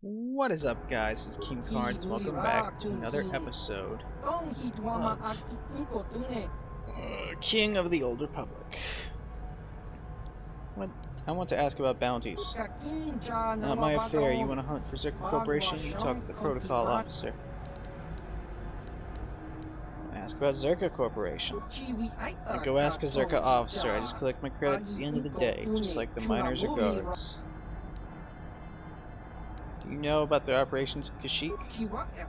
What is up, guys? This is King Cards. Welcome back to another episode of King of the Old Republic. What? I want to ask about bounties. Not my affair. You want to hunt for Zerka Corporation? You talk to the protocol officer. Ask about Zerka Corporation. I go ask a Zerka officer. I just collect my credits at the end of the day, just like the miners or guards. Do you know about their operations in Kashyyyk?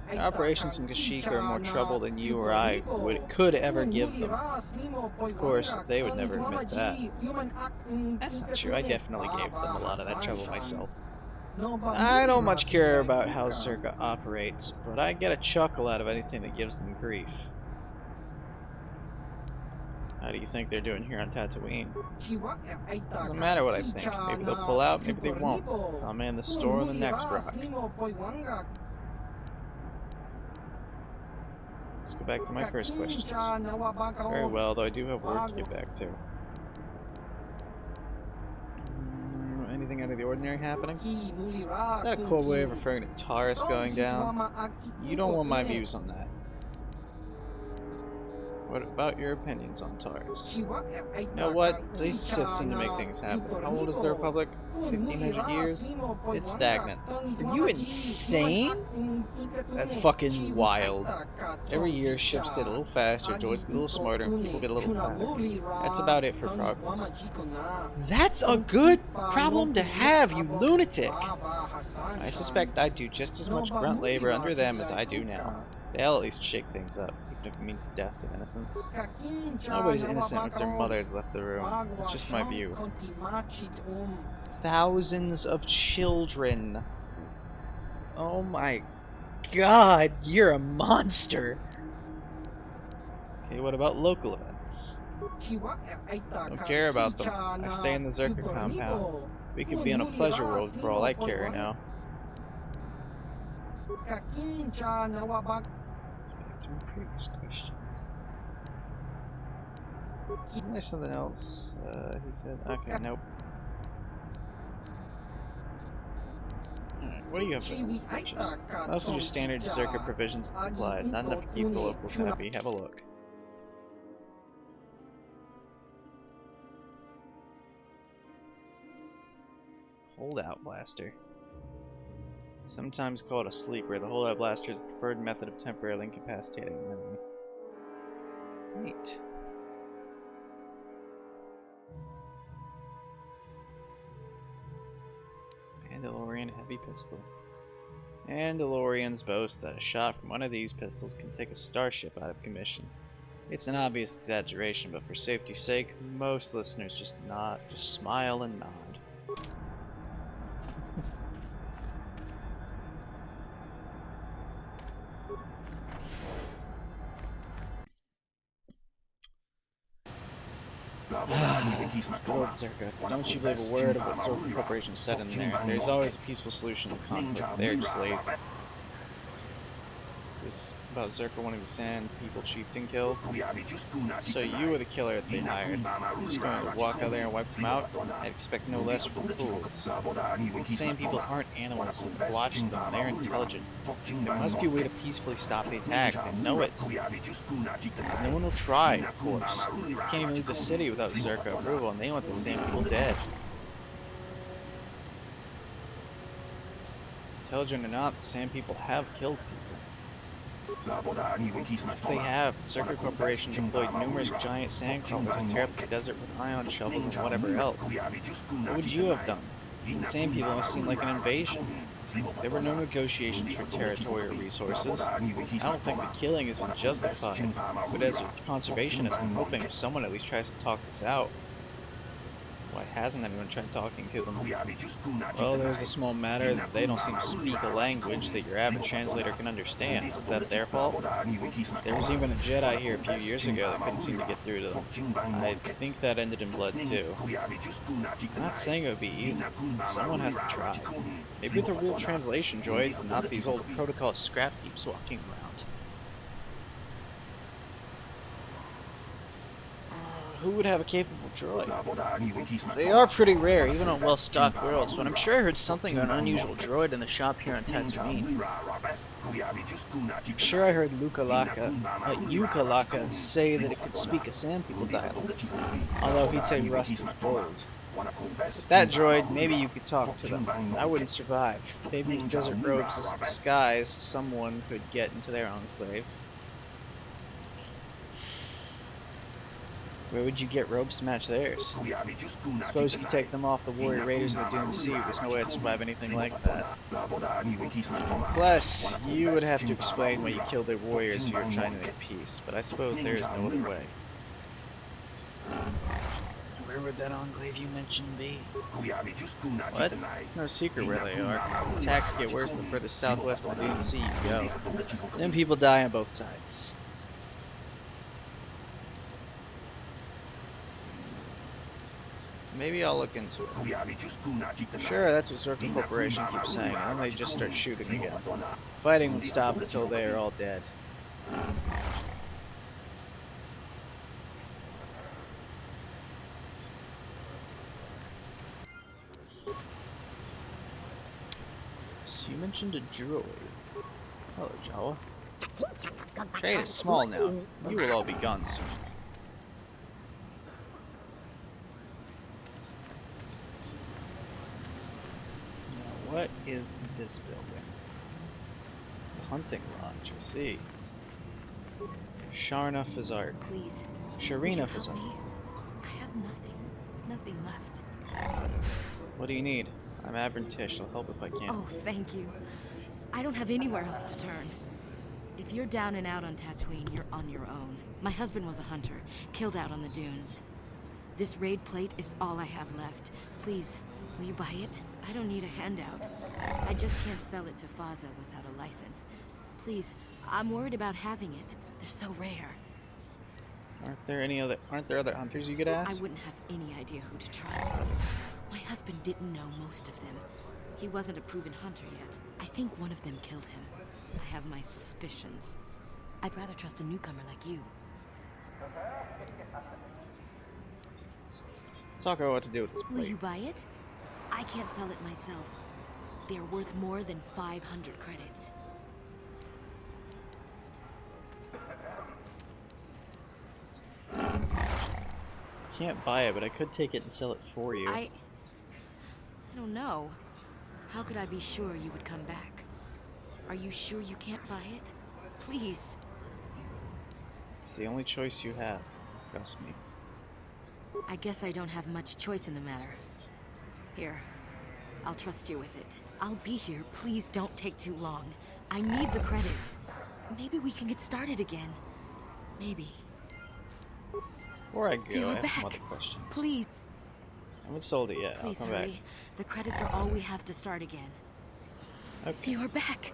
Their operations in Kashyyyk are more trouble than you or I could ever give them. Of course, they would never admit that. That's not true. I definitely gave them a lot of that trouble myself. I don't much care about how Zerka operates, but I get a chuckle out of anything that gives them grief. How do you think they're doing here on Tatooine? Doesn't matter what I think. Maybe they'll pull out, maybe they won't. I'll man the store on the next rock. Let's go back to my first questions. Very well, though I do have work to get back to. Anything out of the ordinary happening? Is that a cool way of referring to Taurus going down? You don't want my views on that. What about your opinions on Taurus? You know what? At least Sith seem to make things happen. How old is the Republic? 1500 years? It's stagnant. Are you insane? That's fucking wild. Every year, ships get a little faster, droids get a little smarter, and people get a little fatter. That's about it for progress. That's a good problem to have, you lunatic! I suspect I'd do just as much grunt labor under them as I do now. They'll at least shake things up, even if it means the deaths of innocents. Nobody's innocent once their mother has left the room. It's just my view. Thousands of children. Oh my god, you're a monster! Okay, what about local events? Don't care about them. I stay in the Zerka compound. We could be on a pleasure world for all I care now. Back to my previous questions. Isn't there something else? He said, okay, nope. Alright, what do you have for purchase? Mostly just standard Zerka provisions and supplies. Not enough to keep the locals happy. Have a look. Holdout blaster. Sometimes called a sleeper, the holdout blaster is the preferred method of temporarily incapacitating an enemy. Neat. Mandalorian heavy pistol. Mandalorians boast that a shot from one of these pistols can take a starship out of commission. It's an obvious exaggeration, but for safety's sake, most listeners just smile and nod. Good old Zerka. Don't you believe a word of what Zerka Corporation said in there. There's always a peaceful solution to conflict. They're just lazy. This about Zerka wanting the Sand People chieftain killed. So you were the killer that they hired. You're just going to walk out there and wipe them out? I'd expect no less from fools. The Sand People aren't animals. Watch them. They're intelligent. There must be a way to peacefully stop the attacks. I know it. No one will try, of course. You can't even leave the city without Zerka approval, and they want the Sand People dead. Intelligent or not, the Sand People have killed people. Yes, they have. Zerka Corporation deployed numerous giant sand crawlers to tear up the desert with ion shovels and whatever else. What would you have done? The Sand People must seem like an invasion. There were no negotiations for territorial resources. I don't think the killing has been justified, but as a conservationist, I'm hoping someone at least tries to talk this out. Why hasn't anyone tried talking to them? Well, there's a small matter that they don't seem to speak a language that your average translator can understand. Is that their fault? There was even a Jedi here a few years ago that couldn't seem to get through to them. I think that ended in blood too. I'm not saying it would be easy. Someone has to try. Maybe with a real translation droid, and not these old protocol scrap heaps walking around. Who would have a capable droid? They are pretty rare, even on well-stocked worlds, but I'm sure I heard something of an unusual droid in the shop here on Tatooine. I'm sure I heard Yukalaka say that it could speak a Sand People dialect, although he'd say Rust is bold. With that droid, maybe you could talk to them. I wouldn't survive. Maybe with desert robes as a disguise, someone could get into their enclave. Where would you get robes to match theirs? Suppose you could take them off the warrior raiders of the Dune Sea. There's no way I'd survive anything like that. Plus, you would have to explain why you killed their warriors if you were trying to make peace, but I suppose there is no other way. Where would that enclave you mentioned be? What? It's no secret where they are. The attacks get worse the further southwest of the Dune Sea you go. Then people die on both sides. Maybe I'll look into it. Sure, that's what Zerka Corporation keeps saying, and then they just start shooting again. Fighting won't stop until they are all dead. So you mentioned a droid. Hello, Jawa. Trade is small now. You will all be gone soon. What is this building? The hunting lodge, I see. Sharna Fazard. Please. Sharina Fazard. I have nothing left. What do you need? I'm Avern Tish. I'll help if I can. Oh, thank you. I don't have anywhere else to turn. If you're down and out on Tatooine, you're on your own. My husband was a hunter, killed out on the dunes. This raid plate is all I have left. Please, will you buy it? I don't need a handout. I just can't sell it to Faza without a license. Please, I'm worried about having it. They're so rare. Aren't there other hunters you could ask? I wouldn't have any idea who to trust. My husband didn't know most of them. He wasn't a proven hunter yet. I think one of them killed him. I have my suspicions. I'd rather trust a newcomer like you. Let's talk about what to do with this plate. Will you buy it? I can't sell it myself. They're worth more than 500 credits. Can't buy it, but I could take it and sell it for you. I don't know. How could I be sure you would come back? Are you sure you can't buy it? Please. It's the only choice you have. Trust me. I guess I don't have much choice in the matter. Here, I'll trust you with it. I'll be here. Please don't take too long. I need the credits. Maybe we can get started again. Maybe. Before I go, You're I have some back. other questions. Please. I haven't sold it yet. Please I'll come hurry. back. The credits are all we have to start again. Okay. You're back.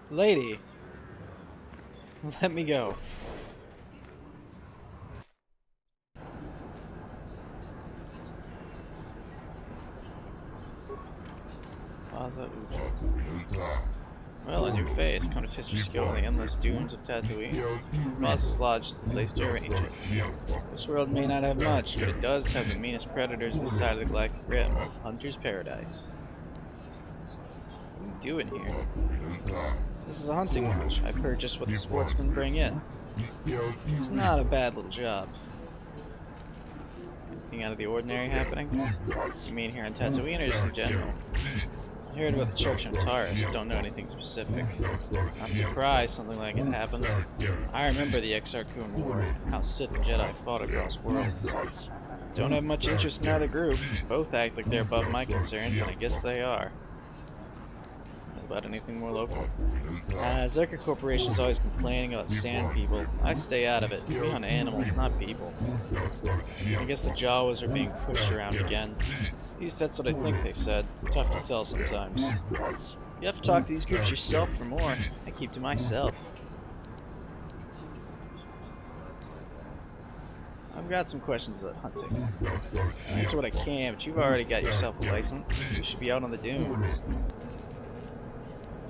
Lady, let me go. Well, on your face, come to test your skill in the endless dunes of Tatooine. Faza's Lodge is the place to arrange it. This world may not have much, but it does have the meanest predators this side of the Galactic Rim. Hunter's Paradise. What are you doing here? This is a hunting lodge. I've heard just what the sportsmen bring in. It's not a bad little job. Anything out of the ordinary happening? You mean here on Tatooine or just in general? I heard about the church on Taurus, but don't know anything specific. Not surprised something like it happened. I remember the Exar Kun War, how Sith and Jedi fought across worlds. Don't have much interest in either group. Both act like they're above my concerns, and I guess they are. About anything more local? Zerka Corporation's always complaining about sand people. I stay out of it. We hunt animals, not people. I guess the Jawas are being pushed around again. At least that's what I think they said. Tough to tell sometimes. You have to talk to these groups yourself for more. I keep to myself. I've got some questions about hunting. Answer what I can, but you've already got yourself a license. You should be out on the dunes.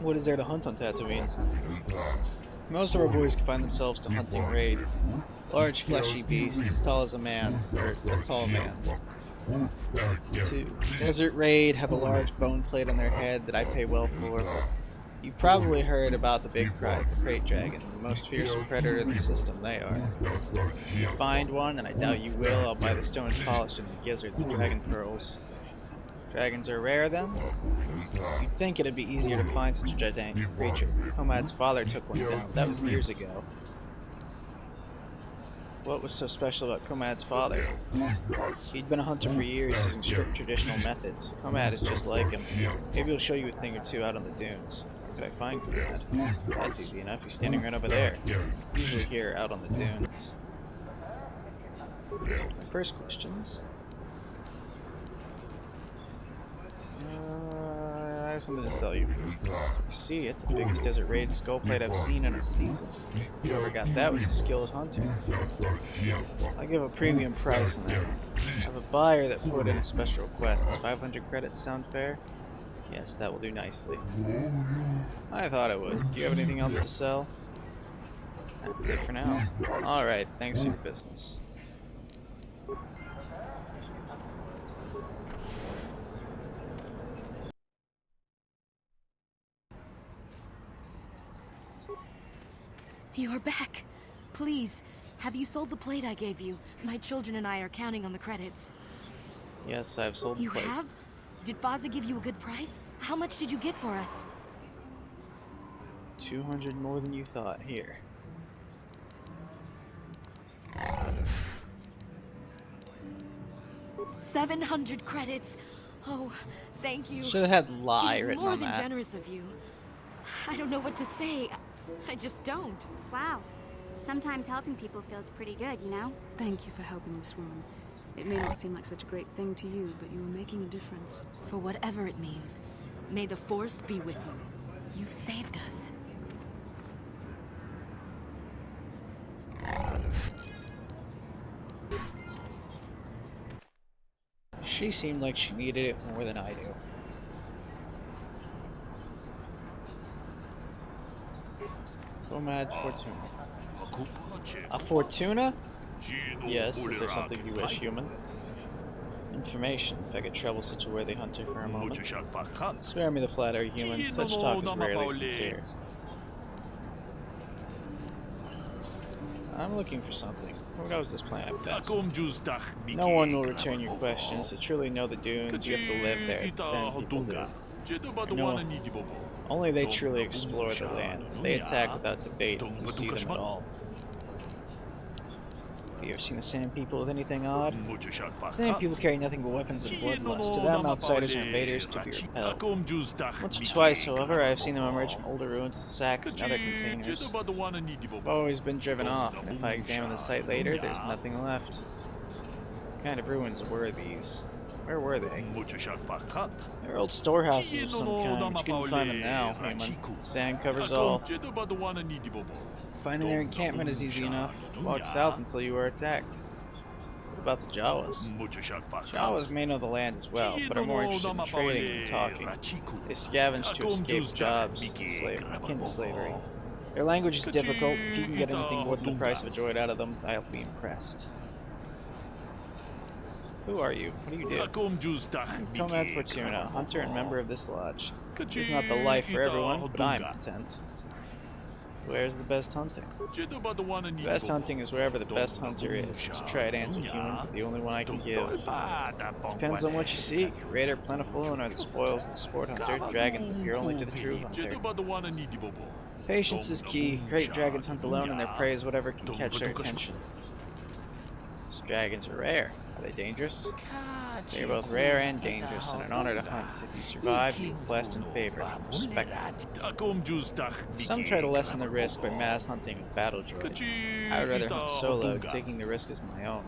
What is there to hunt on Tatooine? Most of our boys confine themselves to hunting raid. Large fleshy beast, as tall as a man, or a tall man. 2. Desert Raid have a large bone plate on their head that I pay well for. You've probably heard about the big prize, the Crate Dragon, the most fearsome predator in the system. They are. If you find one, and I doubt you will, I'll buy the stones polished in the gizzard, the dragon pearls. Dragons are rare, then? You'd think it'd be easier to find such a gigantic creature. Comad's father took one down, but that was years ago. What was so special about Comad's father? He'd been a hunter for years using strict traditional methods. Comad is just like him. Maybe he'll show you a thing or two out on the dunes. Where could I find Comad? That's easy enough. He's standing right over there. He's usually here out on the dunes. My first questions. I have something to sell you. You see, it's the biggest desert raid skull plate I've seen in a season. Whoever got that was a skilled hunter. I'll give a premium price on that. I have a buyer that put in a special request. Does 500 credits sound fair? Yes, that will do nicely. I thought it would. Do you have anything else to sell? That's it for now. Alright, thanks for your business. You're back. Please, have you sold the plate I gave you? My children and I are counting on the credits. Yes, I've sold the You plate. have? Did Faza give you a good price? How much did you get for us? 200 more than you thought. Here. $700 credits. Oh, thank you. Should have had lie It is written more on than that. generous of you. I don't know what to say. I just don't. Wow. Sometimes helping people feels pretty good, you know? Thank you for helping this woman. It may not seem like such a great thing to you, but you are making a difference. For whatever it means, may the Force be with you. You saved us. She seemed like she needed it more than I do. Comad Fortuna. A Fortuna? Yes, is there something you wish, human? Information, if I could trouble such a worthy hunter for a moment. Spare me the flattery, human. Such talk is rarely sincere. I'm looking for something. Where goes this planet best? No one will return your questions. To truly know the dunes, you have to live there as the Sand people live. No, only they truly explore the land. They attack without debate, and you see them at all. Have you ever seen the Sand people with anything odd? Sand people carry nothing but weapons and bloodlust. To them, outsiders and invaders could be repelled. Once or twice, however, I have seen them emerge from older ruins with sacks and other containers. They've always been driven off, and if I examine the site later, there's nothing left. What kind of ruins were these? Where were they? They were old storehouses of some kind, but you couldn't find them now, human. The sand covers all. Finding their encampment is easy enough. Walk south until you are attacked. What about the Jawas? Jawas may know the land as well, but are more interested in trading than talking. They scavenge to escape jobs akin to slavery. Their language is difficult. If you can get anything more than the price of a droid out of them, I'll be impressed. Who are you? What do you do? I'm Comad Fortuna, hunter and member of this lodge. It's not the life for everyone, but I'm content. Where's the best hunting? The best hunting is wherever the best hunter is. It's a trite answer, human, but the only one I can give. Depends on what you seek. Raider plentiful and are the spoils of the sport hunter. Dragons appear only to the true hunter. Patience is key. Great dragons hunt alone and their prey is whatever can catch their attention. These dragons are rare. Are they dangerous? They are both rare and dangerous, and an honor to hunt. If you survive, you're blessed and favored. Respected. Some try to lessen the risk by mass hunting with battle droids. I would rather hunt solo, taking the risk as my own.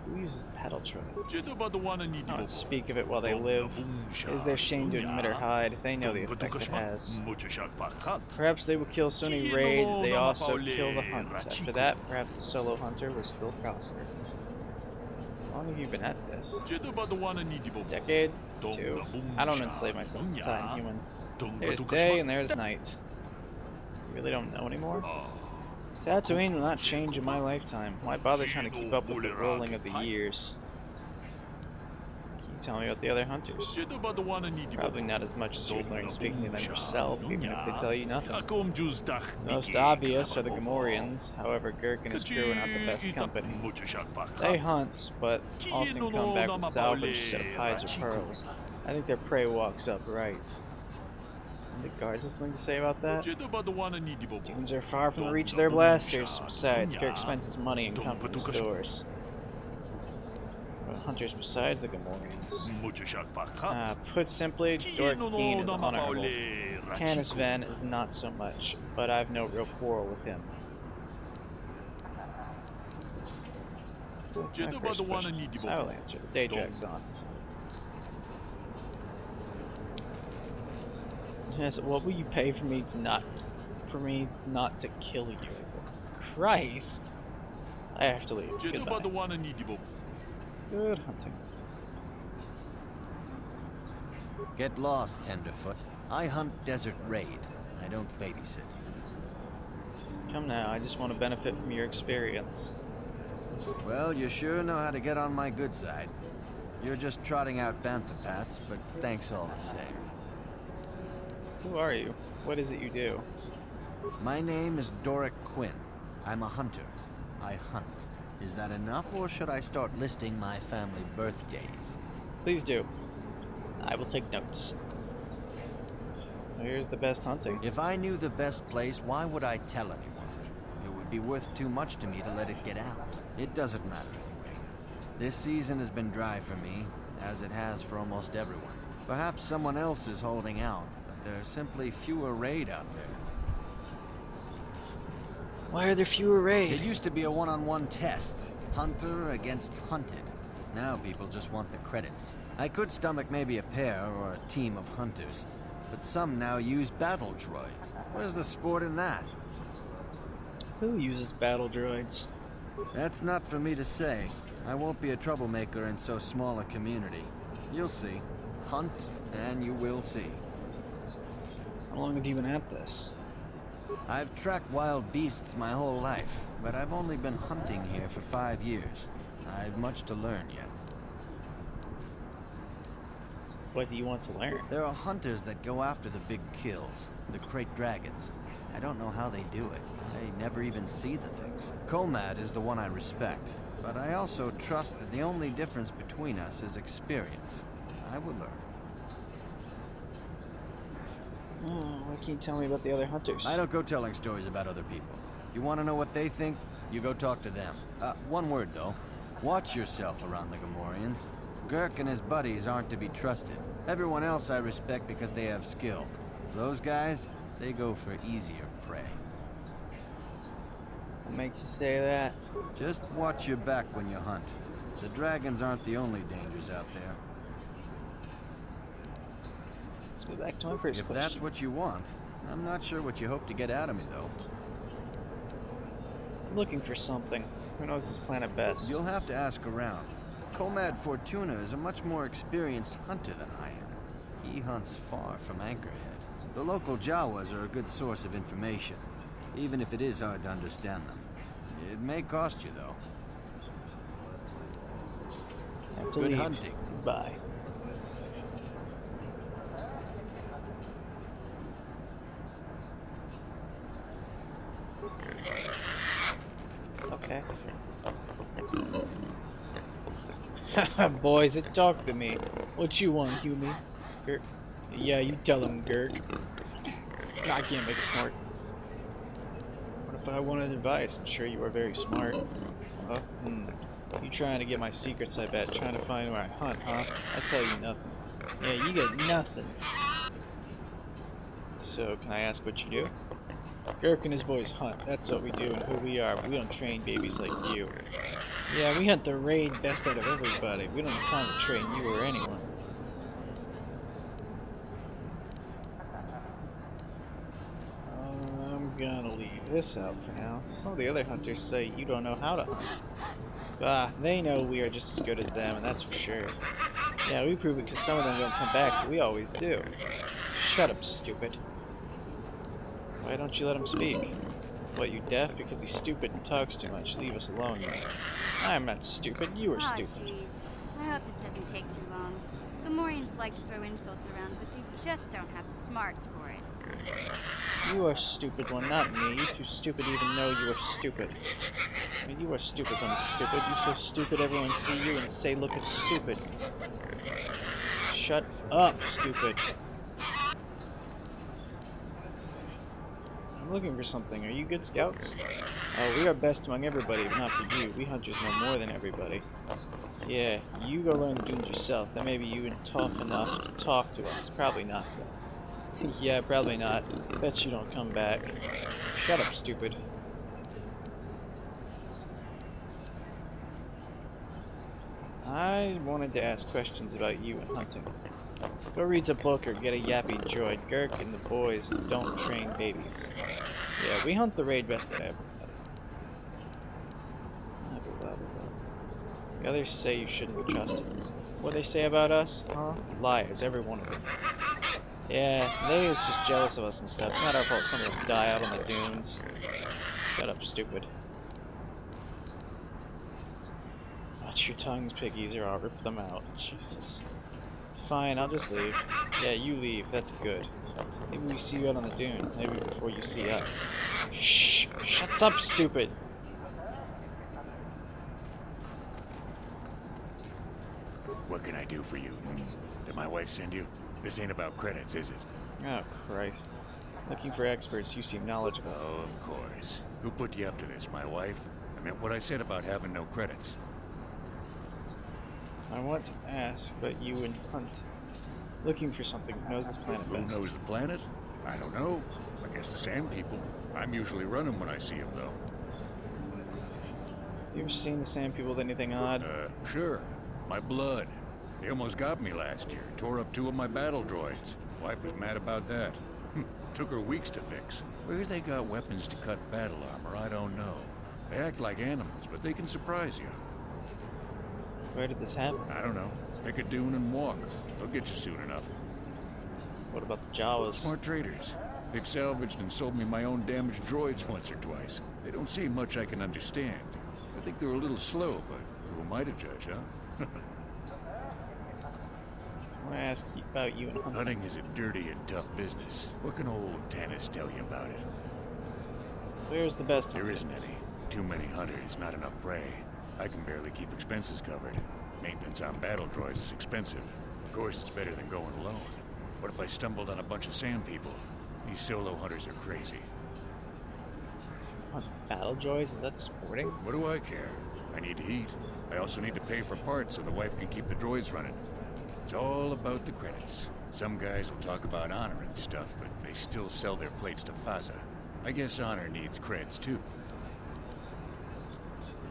Who uses battle droids? Not speak of it while they live. It is their shame to admit or hide if they know the effect it has. Perhaps they will kill so many raids that they also kill the hunt. After that, perhaps the solo hunter will still prosper. How long have you been at this? A decade? 2. I don't enslave myself to time, human. There's day and there's night. You really don't know anymore? Tatooine will not change in my lifetime. Why bother trying to keep up with the rolling of the years? Can you tell me about the other hunters? Probably not as much as you'd learn speaking to them yourself, even if they tell you nothing. Most obvious are the Gamorreans. However, Girk and his crew are not the best company. They hunt, but often come back with salvage instead of hides or pearls. I think their prey walks up right. And the guards has something to say about that? Dunes are far from the reach of their blasters. Besides, Girk spends his money in company stores. What hunters besides the Gamorreans? Put simply, Dorkeen is honorable. Canis Ven is not so much, but I've no real quarrel with him. My first question. So I will answer. The day drags on. Yes, what will you pay for me not to kill you? Christ! I have to leave. Goodbye. Good hunting. Get lost, Tenderfoot. I hunt Desert Raid. I don't babysit. Come now, I just want to benefit from your experience. Well, you sure know how to get on my good side. You're just trotting out bantha pats, but thanks all the same. Who are you? What is it you do? My name is Doric Quinn. I'm a hunter. I hunt. Is that enough, or should I start listing my family birthdays? Please do. I will take notes. Here's the best hunting. If I knew the best place, why would I tell anyone? It would be worth too much to me to let it get out. It doesn't matter anyway. This season has been dry for me, as it has for almost everyone. Perhaps someone else is holding out, but there's simply fewer raid out there. Why are there fewer raid? It used to be a one-on-one test. Hunter against hunted. Now people just want the credits. I could stomach maybe a pair or a team of hunters, but some now use battle droids. Where's the sport in that? Who uses battle droids? That's not for me to say. I won't be a troublemaker in so small a community. You'll see. Hunt, and you will see. How long have you been at this? I've tracked wild beasts my whole life, but I've only been hunting here for 5 years. I've much to learn yet. What do you want to learn? There are hunters that go after the big kills, the crate dragons. I don't know how they do it. I never even see the things. Comad is the one I respect, but I also trust that the only difference between us is experience. I will learn. What can you tell me about the other hunters? I don't go telling stories about other people. You want to know what they think? You go talk to them. One word though. Watch yourself around the Gamorreans. Girk and his buddies aren't to be trusted. Everyone else I respect because they have skill. Those guys, they go for easier prey. What makes you say that? Just watch your back when you hunt. The dragons aren't the only dangers out there. Let's go back to my first If question. that's what you want, I'm not sure what you hope to get out of me though. I'm looking for something. Who knows this planet best? You'll have to ask around. Comad Fortuna is a much more experienced hunter than I am. He hunts far from Anchorhead. The local Jawas are a good source of information, even if it is hard to understand them. It may cost you, though. I have to Good leave. hunting. Bye. Okay. Boys, it talk to me. What you want, human? Girk. Yeah, you tell him, Girk. I can't make a snort. What if I wanted advice? I'm sure you are very smart. You trying to get my secrets, I bet. Trying to find where I hunt, huh? I tell you nothing. Yeah, you get nothing. So, can I ask what you do? Girk and his boys hunt. That's what we do and who we are. We don't train babies like you. Yeah, we hunt the raid best out of everybody. We don't have time to train you or anyone. I'm gonna leave this out for now. Some of the other hunters say you don't know how to hunt. They know we are just as good as them, and that's for sure. Yeah, we prove it because some of them don't come back, but we always do. Shut up, stupid. Why don't you let him speak? What, you deaf? Because he's stupid and talks too much. Leave us alone, man. I'm not stupid. You are Aw, stupid. jeez. I hope this doesn't take too long. Gamorreans like to throw insults around, but they just don't have the smarts for it. You are stupid one, not me. You too stupid to even know you are stupid. I mean, you are stupid when stupid. You're so stupid everyone see you and say, look, it's stupid. Shut up, stupid. I'm looking for something. Are you good scouts? Oh, we are best among everybody, but not for you. We hunters know more than everybody. Yeah, you go learn the dunes yourself. Then maybe you ain't tough enough to talk to us. Probably not. Yeah, probably not. Bet you don't come back. Shut up, stupid. I wanted to ask questions about you and hunting. Go read a book or get a yappy droid. Girk and the boys don't train babies. Yeah, we hunt the raid best of everybody. The others say you shouldn't be trusted. What they say about us? Huh? Liars, every one of them. Yeah, they is just jealous of us and stuff. It's not our fault some of them die out on the dunes. Shut up, stupid. Watch your tongues, piggies, or I'll rip them out. Jesus. Fine, I'll just leave. Yeah, you leave. That's good. Maybe we see you out on the dunes. Maybe before you see us. Shh! Shuts up, stupid! What can I do for you? Did my wife send you? This ain't about credits, is it? Oh, Christ. Looking for experts, you seem knowledgeable. Oh, of course. Who put you up to this, my wife? I meant what I said about having no credits. I want to ask, but you and Hunt. Looking for something who knows this planet Who best. knows the planet? I don't know. I guess the sand people. I'm usually running when I see them, though. You ever seen the sand people with anything odd? Sure. My blood. They almost got me last year. Tore up 2 of my battle droids. Wife was mad about that. Took her weeks to fix. Where they got weapons to cut battle armor, I don't know. They act like animals, but they can surprise you. Where did this happen? I don't know. Pick a dune and walk. They'll get you soon enough. What about the Jawas? Smart traders. They've salvaged and sold me my own damaged droids once or twice. They don't say much I can understand. I think they're a little slow, but who am I to judge, huh? I want to ask you about you and Hunt. Hunting is a dirty and tough business. What can old Tanis tell you about it? Where's the best There hunter? isn't any. Too many hunters, not enough prey. I can barely keep expenses covered. Maintenance on battle droids is expensive. Of course, it's better than going alone. What if I stumbled on a bunch of sand people? These solo hunters are crazy. Hunt battle droids? Is that sporting? What do I care? I need to eat. I also need to pay for parts so the wife can keep the droids running. It's all about the credits. Some guys will talk about honor and stuff, but they still sell their plates to Faza. I guess honor needs creds too.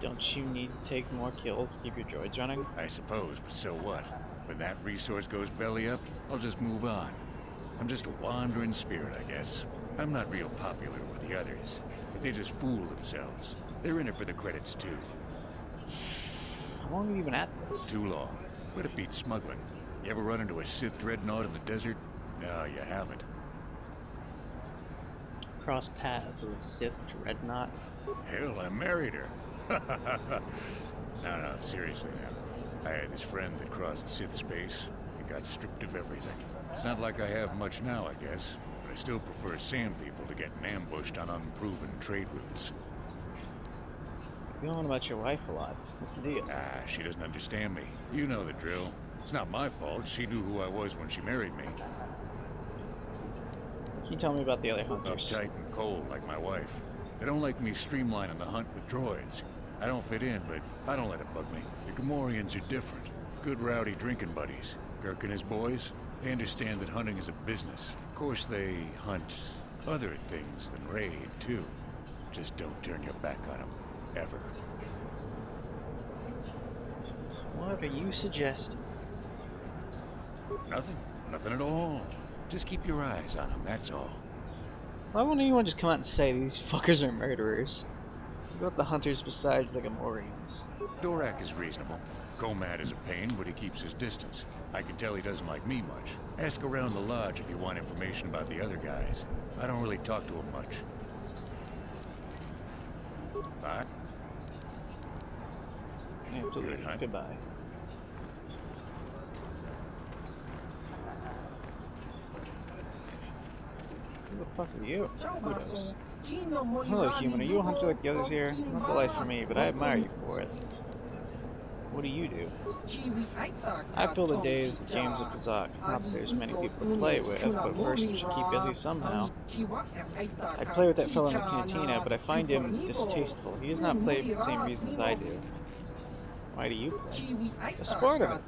Don't you need to take more kills to keep your droids running? I suppose, but so what? When that resource goes belly up, I'll just move on. I'm just a wandering spirit, I guess. I'm not real popular with the others, but they just fool themselves. They're in it for the credits too. How long have you been at this? Too long. But it beats smuggling. You ever run into a Sith dreadnought in the desert? No, you haven't. Cross paths with a Sith dreadnought? Hell, I married her. No, seriously now. I had this friend that crossed Sith space and got stripped of everything. It's not like I have much now, I guess, but I still prefer sand people to getting ambushed on unproven trade routes. You're on about your wife a lot. What's the deal? She doesn't understand me. You know the drill. It's not my fault. She knew who I was when she married me. Can you tell me about the other hunters? Uptight and cold like my wife. They don't like me streamlining the hunt with droids. I don't fit in, but I don't let it bug me. The Gamorreans are different. Good rowdy drinking buddies. Girk and his boys, they understand that hunting is a business. Of course they hunt other things than raid, too. Just don't turn your back on them. Ever. What are you suggesting? Nothing. Nothing at all. Just keep your eyes on them, that's all. Why won't anyone just come out and say these fuckers are murderers? What about the hunters besides the Gamorreans? Dorak is reasonable. Komad is a pain, but he keeps his distance. I can tell he doesn't like me much. Ask around the lodge if you want information about the other guys. I don't really talk to him much. Bye. I have to Good leave. hunt. Goodbye. Who the fuck are you? Who knows? Hello, human. Are you a hunter like the others here? Not the life for me, but I admire you for it. What do you do? I fill the days with games of Pazak. Not that there's many people to play with, but a person should keep busy somehow. I play with that fellow in the cantina, but I find him distasteful. He does not play for the same reasons I do. Why do you play? The sport of it.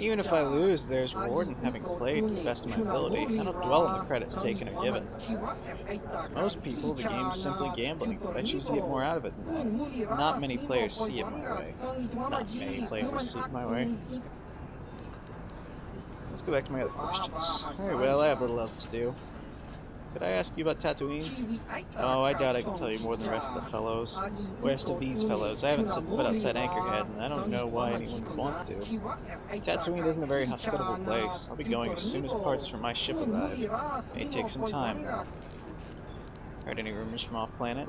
Even if I lose, there's reward in having played to the best of my ability. I don't dwell on the credits taken or given. To most people, the game is simply gambling, but I choose to get more out of it than that. Not many players see it my way. Not many players see it my way. Let's go back to my other questions. Very well, I have little else to do. Could I ask you about Tatooine? Oh, I doubt I can tell you more than the rest of the fellows. Rest of these fellows. I haven't set foot outside Anchorhead, and I don't know why anyone would want to. Tatooine isn't a very hospitable place. I'll be going as soon as parts from my ship arrive. May take some time, though. Heard any rumors from off-planet?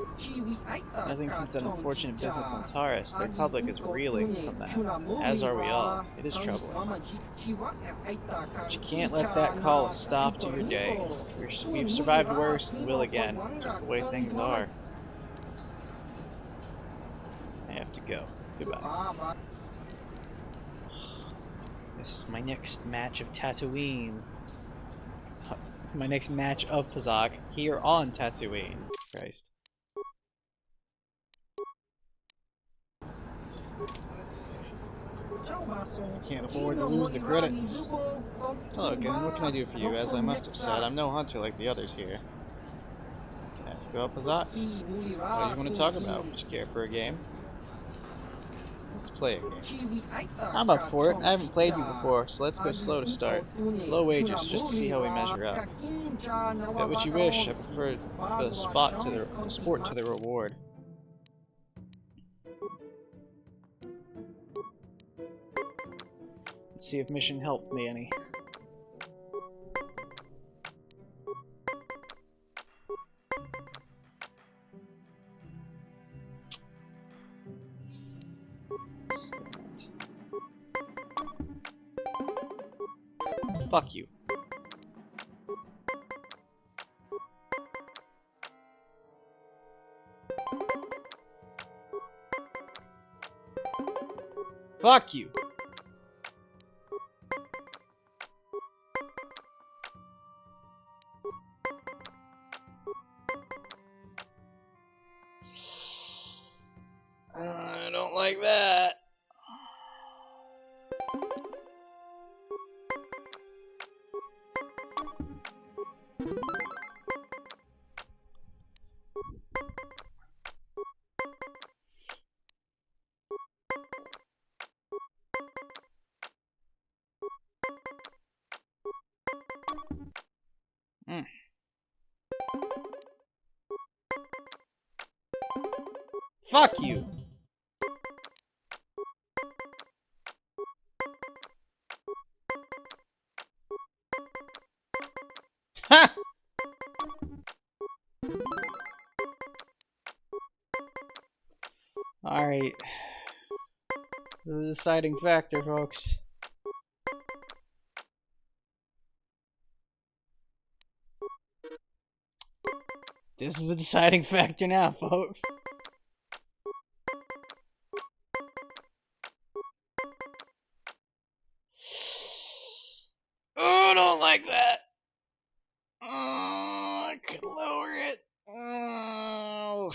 Nothing since that unfortunate business on Taurus. The Republic is reeling from that, as are we all. It is troubling. But you can't let that call a stop to your day. We've survived worse and will again, just the way things are. I have to go. Goodbye. This is my next match of Tatooine. My next match of Pazak here on Tatooine. Christ. Can't afford to lose the credits. Hello again, what can I do for you? As I must have said, I'm no hunter like the others here. Can I ask about Pazak? What do you want to talk about? Would you care for a game? Let's play a game. I'm up for it. I haven't played you before, so let's go slow to start. Low wages, just to see how we measure up. Bet what you wish. I prefer the sport to the reward. Let's see if mission helped me any. Fuck you. Fuck you. I don't like that. Fuck you. Ha! Alright. The deciding factor, folks. This is the deciding factor now, folks. Oh, I don't like that. Oh, I could lower it. Oh.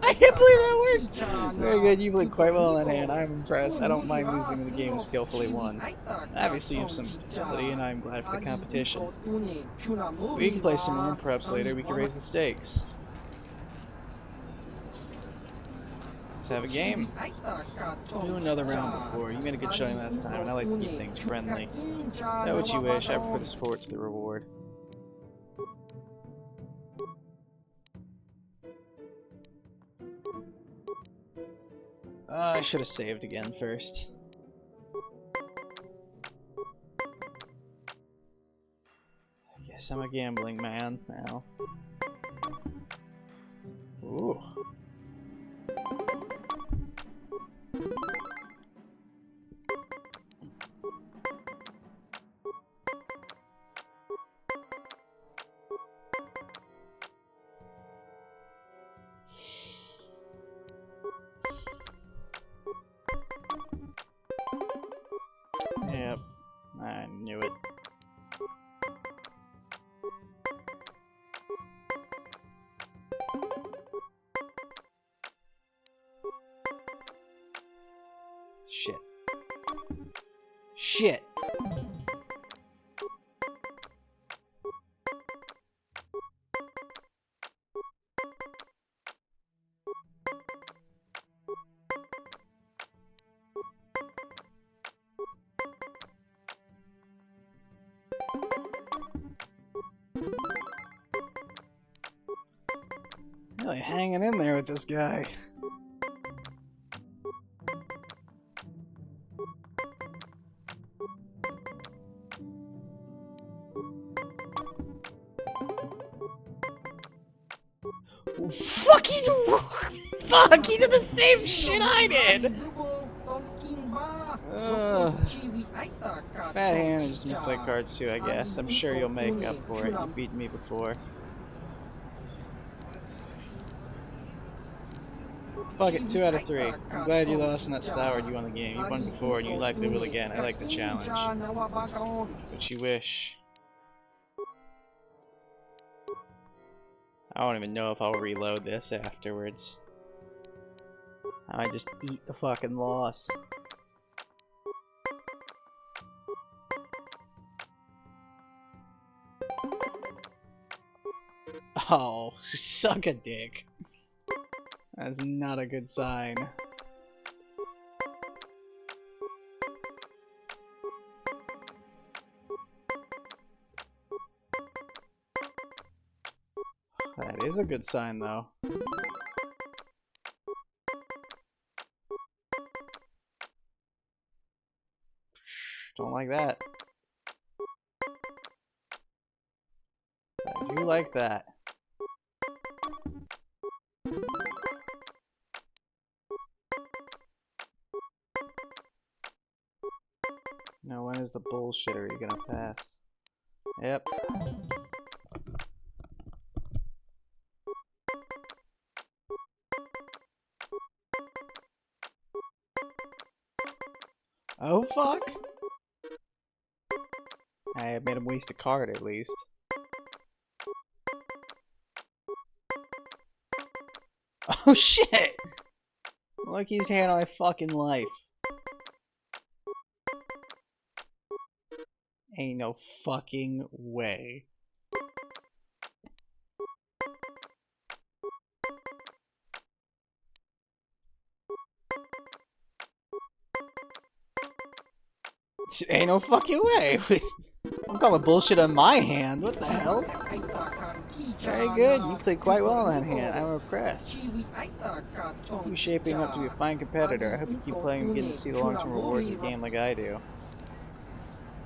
I can't believe that worked! Very good, you played quite well on that hand. I'm impressed. I don't mind losing when the game is skillfully won. Obviously you have some ability, and I'm glad for the competition. We can play some more, and perhaps later we can raise the stakes. Let's have a game. We'll do another round before. You made a good showing last time, and I like to keep things friendly. Know what you wish, I prefer the sport to the reward. I should have saved again first. I guess I'm a gambling man now. Ooh. Yep, I knew it. Shit. Shit! Really hanging in there with this guy. Fucking fuck! He did the same shit I did. Bad hand, I just misplayed cards too, I guess. I'm sure you'll make up for it. You've beaten me before. Fuck it, 2 out of 3. I'm glad you lost and that soured you on the game. You won before and you likely will again. I like the challenge. But you wish. I don't even know if I'll reload this afterwards. I might just eat the fucking loss. Oh, suck a dick. That's not a good sign. That is a good sign, though. Don't like that. I do like that. Now, when is the bullshittery gonna pass? Yep. Oh, fuck! I made him waste a card, at least. Oh, shit! Look, he's had my fucking life. Ain't no fucking way. Ain't no fucking way. I'm calling bullshit on my hand. What the hell? Very good. You played quite well on that hand. I'm impressed. You're shaping up to be a fine competitor. I hope you keep playing and getting to see the long-term rewards of the game like I do.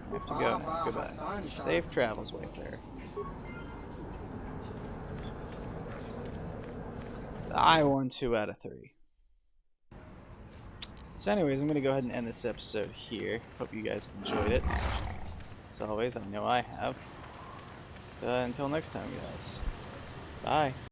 I have to go now. Goodbye. Safe travels, Wayfarer. I won 2 out of 3. So anyways, I'm going to go ahead and end this episode here. Hope you guys enjoyed it. As always, I know I have. Until next time, guys. Bye.